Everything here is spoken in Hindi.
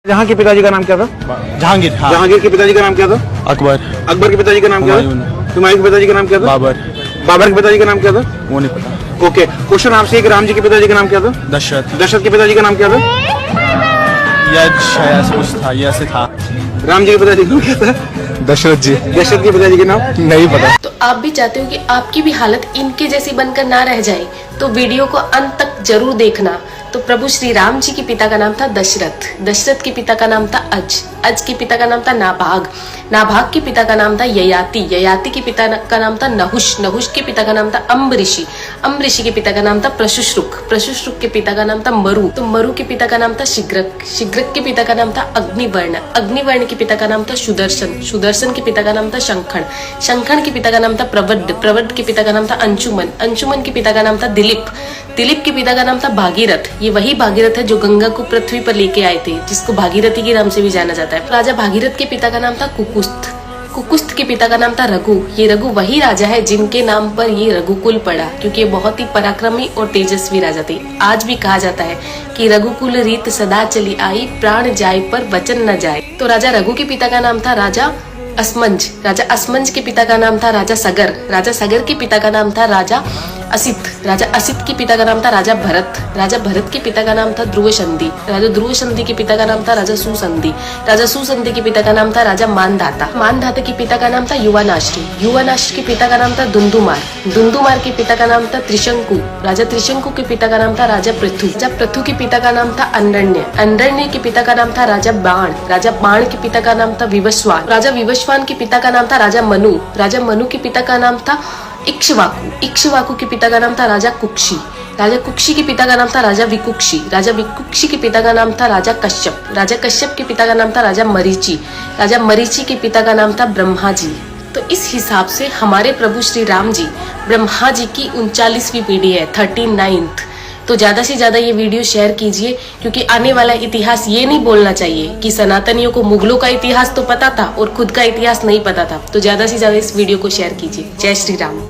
जहाँ के पिताजी का नाम क्या था? जहांगीर। हाँ। जहांगीर के पिताजी का नाम क्या था? अकबर। अकबर के पिताजी का नाम क्या था? हुमायूं के पिताजी का नाम क्या था? बाबर। बाबर के पिताजी का नाम क्या था? वो नहीं पता। ओके, क्वेश्चन आपसे एक, राम जी के पिताजी का नाम क्या था? दशरथ। दशरथ के पिताजी का नाम क्या था? यश ऐसा कुछ था, ये ऐसे था। राम जी के पिताजी का नाम क्या था? दशरथ जी। दशरथ के पिताजी का नाम नहीं पता। तो आप भी चाहते हो कि आपकी भी हालत इनके जैसी बनकर ना रह जाए, तो वीडियो को अंत तक जरूर देखना। तो प्रभु श्री राम जी के पिता का नाम था दशरथ, दशरथ के पिता का नाम था अज के पिता का नाम था नाभाग, नाभाग के पिता का नाम था ययाति, ययाति के पिता का नाम था नहुष, नहुष के पिता का नाम था अम्बऋषि, अम्बऋषि के पिता का नाम था प्रशुश्रुक, प्रशुश्रुक के पिता का नाम था मरु, तो मरु के पिता का नाम था शिग्रक, शिग्रक के पिता का नाम था अग्निवर्ण, अग्निवर्ण के पिता का नाम था सुदर्शन, सुदर्शन के पिता का नाम था शंखण, शंखण के पिता का नाम था प्रवड, प्रवड के पिता का नाम था अंशुमन, अंशुमन के पिता का नाम था दिलीप, दिलीप के पिता का नाम था भागीरथ, ये वही भागीरथ है जो गंगा को पृथ्वी पर लेके आए थे, जिसको भागीरथी के नाम से भी जाना जाता है। राजा भागीरथ के पिता का नाम था कुकुस्थ, कुकुस्थ के पिता का नाम था रघु, ये रघु वही राजा है जिनके नाम पर ये रघुकुल पड़ा, क्योंकि ये बहुत ही पराक्रमी और तेजस्वी राजा थे। आज भी कहा जाता है कि रघुकुल रीत सदा चली आई, प्राण जाए पर वचन न जाए। तो राजा रघु के पिता का नाम था राजा असमंज, राजा असमंज के पिता का नाम था राजा सगर, राजा सगर के पिता का नाम था राजा असित, राजा असित के पिता का नाम था राजा भरत, राजा भरत के पिता का नाम था ध्रुव संधि, राजा ध्रुव संधि के पिता का नाम था राजा सुसंधि, राजा सुसंधि के पिता का नाम था राजा मानधाता, मानधाता के पिता का नाम था युवानाश्री, युवानाश्री के पिता का नाम था दुंदुमार, दुंदुमार के पिता का नाम था त्रिशंकु, राजा त्रिशंकु के पिता का नाम था राजा पृथु, राजा पृथु के पिता का नाम था अंडण्य, अंडण्य के पिता का नाम था राजा बाण, राजा बाण के पिता का नाम था विवस्वान, राजा विवस्वान के पिता का नाम था राजा मनु, राजा मनु के पिता का नाम था इक्ष्वाकु, इक्ष्वाकु के पिता का नाम था राजा कुक्षी, राजा कुक्षी के पिता का नाम था राजा विकुक्षी, राजा विकुक्षी के पिता का नाम था राजा कश्यप, राजा कश्यप के पिता का नाम था राजा मरीचि, राजा मरीचि के पिता का नाम था ब्रह्मा जी। तो इस हिसाब से हमारे प्रभु श्री राम जी ब्रह्मा जी की 39वीं पीढ़ी है, 39th। तो ज्यादा से ज्यादा ये वीडियो शेयर कीजिए, क्योंकि आने वाला इतिहास ये नहीं बोलना चाहिए कि सनातनियों को मुगलों का इतिहास तो पता था और खुद का इतिहास नहीं पता था। तो ज्यादा से ज्यादा इस वीडियो को शेयर कीजिए। जय श्री राम।